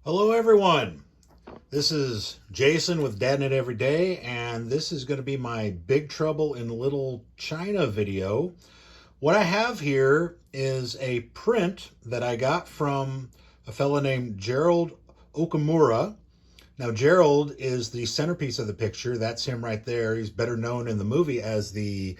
Hello, everyone. This is Jason with DadNet Every Day, and this is going to be my Big Trouble in Little China video. What I have here is a print that I got from a fellow named Gerald Okamura. Now, Gerald is the centerpiece of the picture. That's him right there. He's better known in the movie as the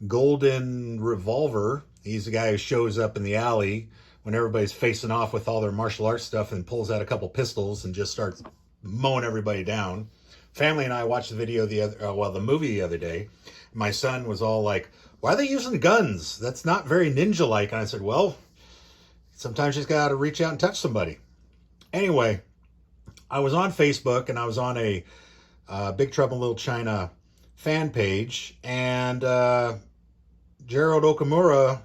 Golden Revolver. He's the guy who shows up in the alley when everybody's facing off with all their martial arts stuff and pulls out a couple pistols and just starts mowing everybody down. Family and I watched the movie the other day. My son was all like, "Why are they using guns? That's not very ninja-like." And I said, "Well, sometimes you just got to reach out and touch somebody." Anyway, I was on Facebook and I was on a Big Trouble in Little China fan page, and Gerald Okamura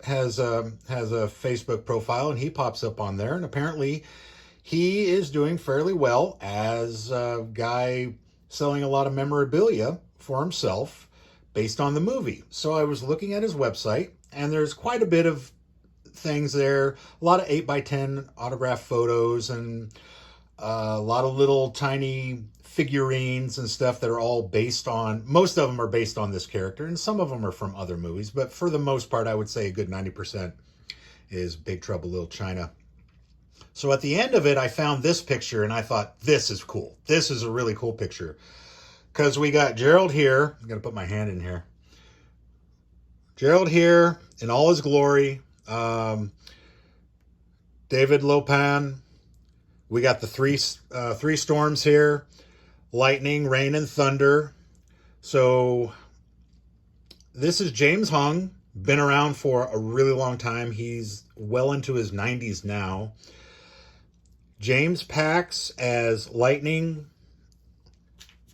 has a Facebook profile, and he pops up on there, and apparently he is doing fairly well as a guy selling a lot of memorabilia for himself based on the movie. So I was looking at his website, and there's quite a bit of things there, a lot of 8x10 autograph photos, and a lot of little tiny figurines and stuff that are all based on, most of them are based on this character, and some of them are from other movies, but for the most part, I would say a good 90% is Big Trouble in Little China. So at the end of it, I found this picture, and I thought, this is cool. This is a really cool picture. Because we got Gerald here. I'm going to put my hand in here. Gerald here in all his glory. David Lopan. We got the three storms here. Lightning, rain, and thunder. So this is James Hong. Been around for a really long time. He's well into his 90s now. James Pax as Lightning.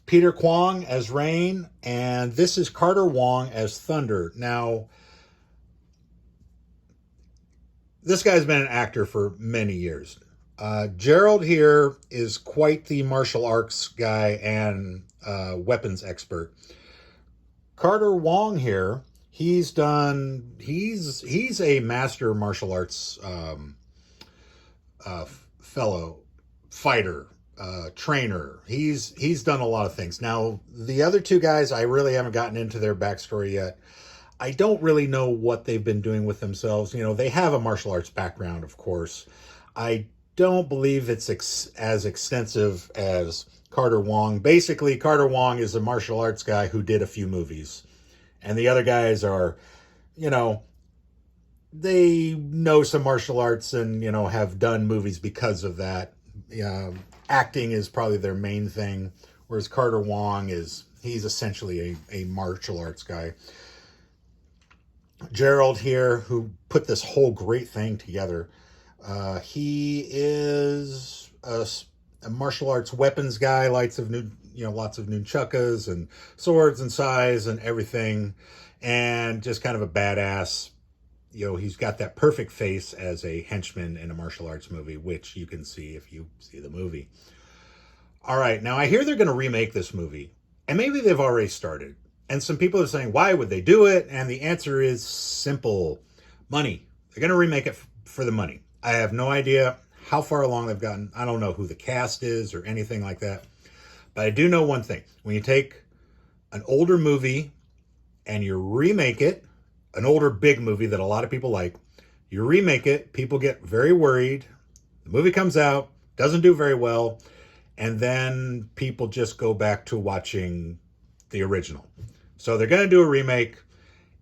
Peter Kwong as Rain. And this is Carter Wong as Thunder. Now, this guy's been an actor for many years. Gerald here is quite the martial arts guy and weapons expert. Carter Wong here, he's a master martial arts fellow, fighter, trainer. He's done a lot of things. Now, the other two guys, I really haven't gotten into their backstory yet. I don't really know what they've been doing with themselves. You know, they have a martial arts background, of course. I don't believe it's as extensive as Carter Wong. Basically, Carter Wong is a martial arts guy who did a few movies. And the other guys are, you know, they know some martial arts and, you know, have done movies because of that. Acting is probably their main thing. Whereas Carter Wong he's essentially a martial arts guy. Gerald here, who put this whole great thing together. He is a martial arts weapons guy, lots of nunchakas and swords and sais and everything, and just kind of a badass. You know, he's got that perfect face as a henchman in a martial arts movie, which you can see if you see the movie. All right, now I hear they're going to remake this movie, and maybe they've already started. And some people are saying, why would they do it? And the answer is simple: money. They're going to remake it for the money. I have no idea how far along they've gotten. I don't know who the cast is or anything like that. But I do know one thing. When you take an older movie and you remake it, an older big movie that a lot of people like, you remake it, people get very worried. The movie comes out, doesn't do very well, and then people just go back to watching the original. So they're going to do a remake.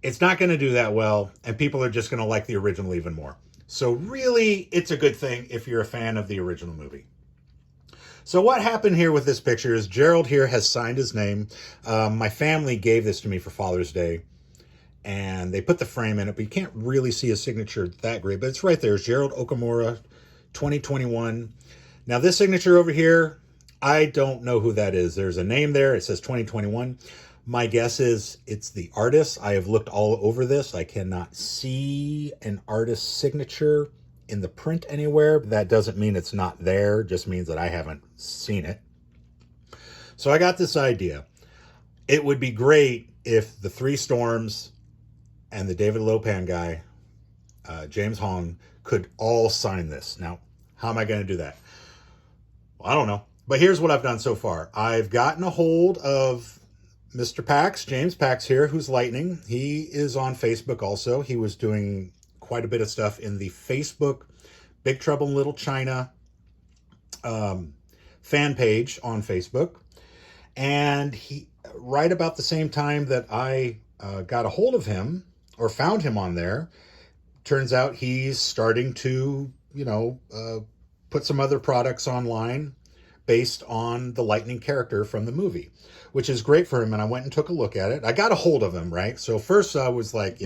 It's not going to do that well, and people are just going to like the original even more. So really, it's a good thing if you're a fan of the original movie. So what happened here with this picture is Gerald here has signed his name. My family gave this to me for Father's Day, and they put the frame in it, but you can't really see his signature that great, but it's right there. It's Gerald Okamura, 2021. Now this signature over here, I don't know who that is. There's a name there. It says 2021. My guess is it's the artist. I have looked all over this. I cannot see an artist's signature in the print anywhere. That doesn't mean it's not there. It just means that I haven't seen it. So I got this idea. It would be great if the Three Storms and the David Lopan guy, James Hong, could all sign this. Now, how am I going to do that? I don't know. But here's what I've done so far. I've gotten a hold of Mr. Pax, James Pax here, who's Lightning. He is on Facebook also. He was doing quite a bit of stuff in the Facebook Big Trouble in Little China fan page on Facebook. And he, right about the same time that I got a hold of him or found him on there, turns out he's starting to, put some other products online based on the Lightning character from the movie, which is great for him. And I went and took a look at it. I got a hold of him, right? So first I was like,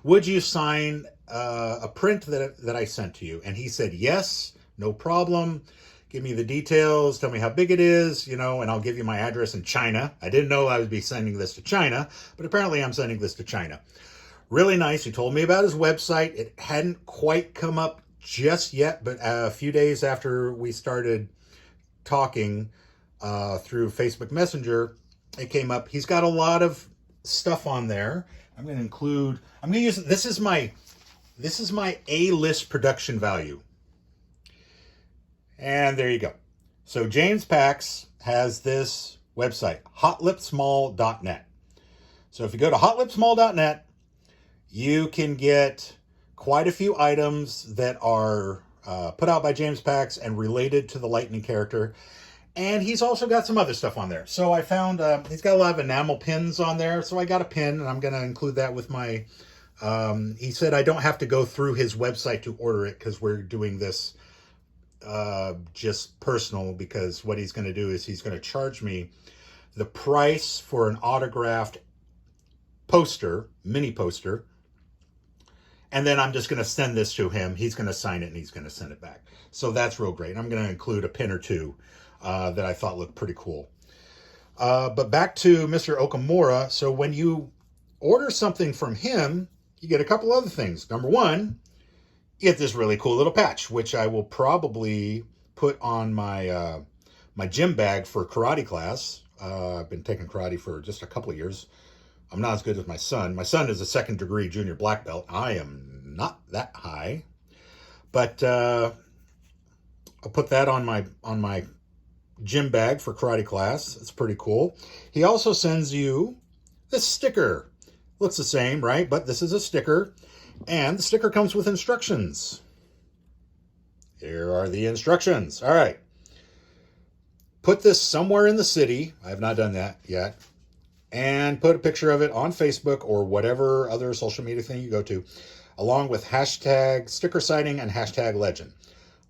would you sign a print that I sent to you? And he said, yes, no problem. Give me the details. Tell me how big it is, and I'll give you my address in China. I didn't know I would be sending this to China, but apparently I'm sending this to China. Really nice. He told me about his website. It hadn't quite come up just yet, but a few days after we started talking through Facebook Messenger, it came up. He's got a lot of stuff on there. I'm going to use, this is my A-list production value. And there you go. So James Pax has this website, hotlipsmall.net. So if you go to hotlipsmall.net, you can get quite a few items that are put out by James Pax and related to the Lightning character. And he's also got some other stuff on there. So I found he's got a lot of enamel pins on there. So I got a pin, and I'm going to include that with my... he said I don't have to go through his website to order it because we're doing this just personal, because what he's going to do is he's going to charge me the price for an autographed poster, mini poster, and then I'm just going to send this to him. He's going to sign it and he's going to send it back. So that's real great. And I'm going to include a pin or two that I thought looked pretty cool. But back to Mr. Okamura. So when you order something from him, you get a couple other things. Number one, you get this really cool little patch, which I will probably put on my my gym bag for karate class. I've been taking karate for just a couple of years. I'm not as good as my son. My son is a second-degree junior black belt. I am not that high. But I'll put that on my gym bag for karate class. It's pretty cool. He also sends you this sticker. Looks the same, right? But this is a sticker. And the sticker comes with instructions. Here are the instructions. All right. Put this somewhere in the city. I have not done that yet. And put a picture of it on Facebook or whatever other social media thing you go to, along with hashtag sticker sighting and hashtag legend.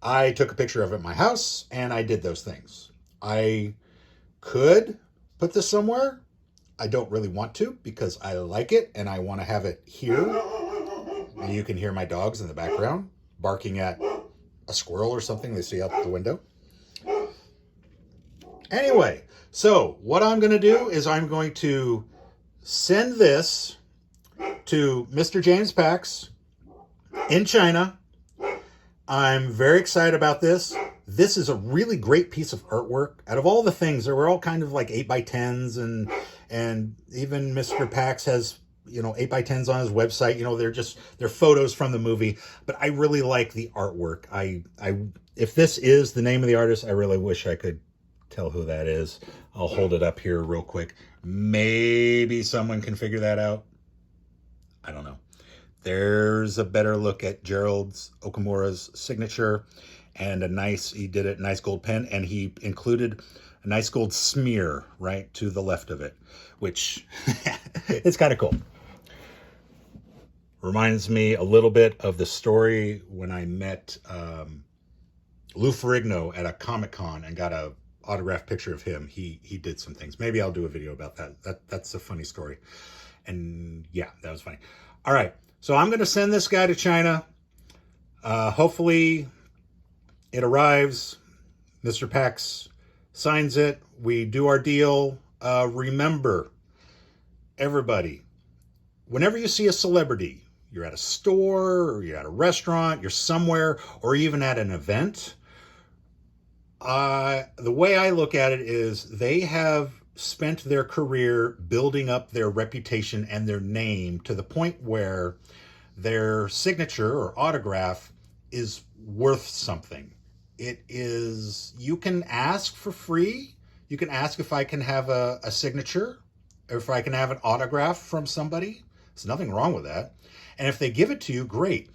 I took a picture of it at my house, and I did those things. I could put this somewhere. I don't really want to because I like it and I want to have it here. And you can hear my dogs in the background barking at a squirrel or something they see out the window. Anyway, so what I'm going to do is I'm going to send this to Mr. James Pax in China. I'm very excited about this. This is a really great piece of artwork. Out of all the things, there were all kind of like 8x10s, and even Mr. Pax has 8x10s on his website. They're photos from the movie, but I really like the artwork. If this is the name of the artist, I really wish I could tell who that is. I'll hold it up here real quick. Maybe someone can figure that out. I don't know. There's a better look at Gerald Okamura's signature, and he did it nice gold pen, and he included a nice gold smear right to the left of it, which it's kind of cool. Reminds me a little bit of the story when I met Lou Ferrigno at a Comic-Con and got a autographed picture of him. He did some things. Maybe I'll do a video about that. That's a funny story. And yeah, that was funny. All right. So I'm going to send this guy to China. Hopefully it arrives. Mr. Pax signs it. We do our deal. Remember, everybody, whenever you see a celebrity, you're at a store or you're at a restaurant, you're somewhere, or even at an event, the way I look at it is they have spent their career building up their reputation and their name to the point where their signature or autograph is worth something. It is, you can ask for free. You can ask if I can have a signature, or if I can have an autograph from somebody. There's nothing wrong with that. And if they give it to you, great.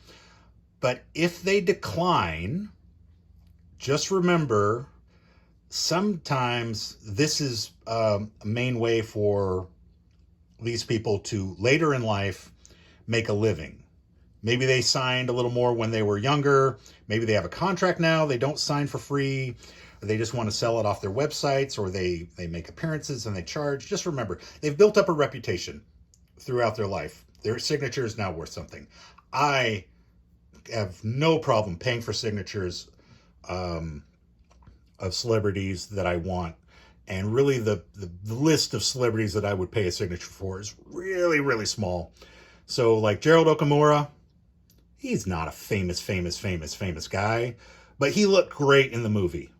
But if they decline, just remember, sometimes this is a main way for these people to later in life make a living. Maybe they signed a little more when they were younger. Maybe they have a contract now. They don't sign for free. Or they just want to sell it off their websites, or they make appearances and they charge. Just remember, they've built up a reputation throughout their life. Their signature is now worth something. I have no problem paying for signatures of celebrities that I want. And really the list of celebrities that I would pay a signature for is really, really small. So like Gerald Okamura, he's not a famous guy, but he looked great in the movie.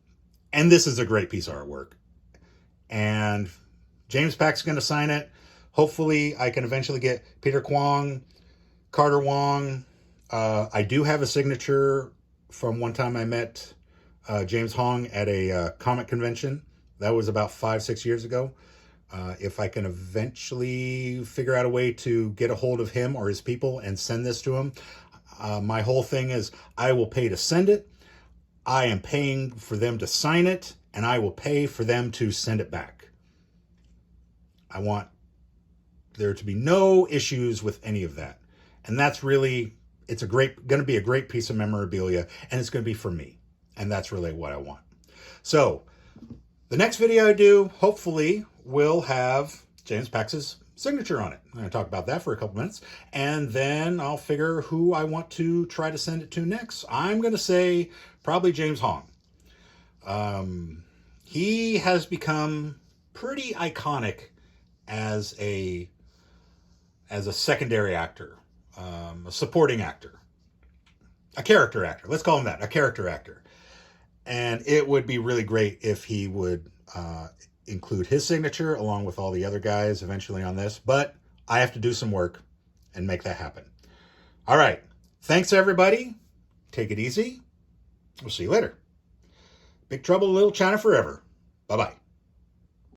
And this is a great piece of artwork. And James Pax is going to sign it. Hopefully I can eventually get Peter Kwong, Carter Wong. I do have a signature from one time I met James Hong at a comic convention. That was about 5-6 years ago. If I can eventually figure out a way to get a hold of him or his people and send this to him, my whole thing is I will pay to send it. I am paying for them to sign it, and I will pay for them to send it back. I want there to be no issues with any of that. And that's really, it's going to be a great piece of memorabilia, and it's going to be for me. And that's really what I want. So the next video I do, hopefully, will have James Pax's signature on it. I'm going to talk about that for a couple minutes, and then I'll figure who I want to try to send it to next. I'm going to say probably James Hong. He has become pretty iconic as a secondary actor, a supporting actor, a character actor. Let's call him that, a character actor. And it would be really great if he would include his signature along with all the other guys eventually on this. But I have to do some work and make that happen. All right. Thanks, everybody. Take it easy. We'll see you later. Big Trouble in Little China forever. Bye-bye.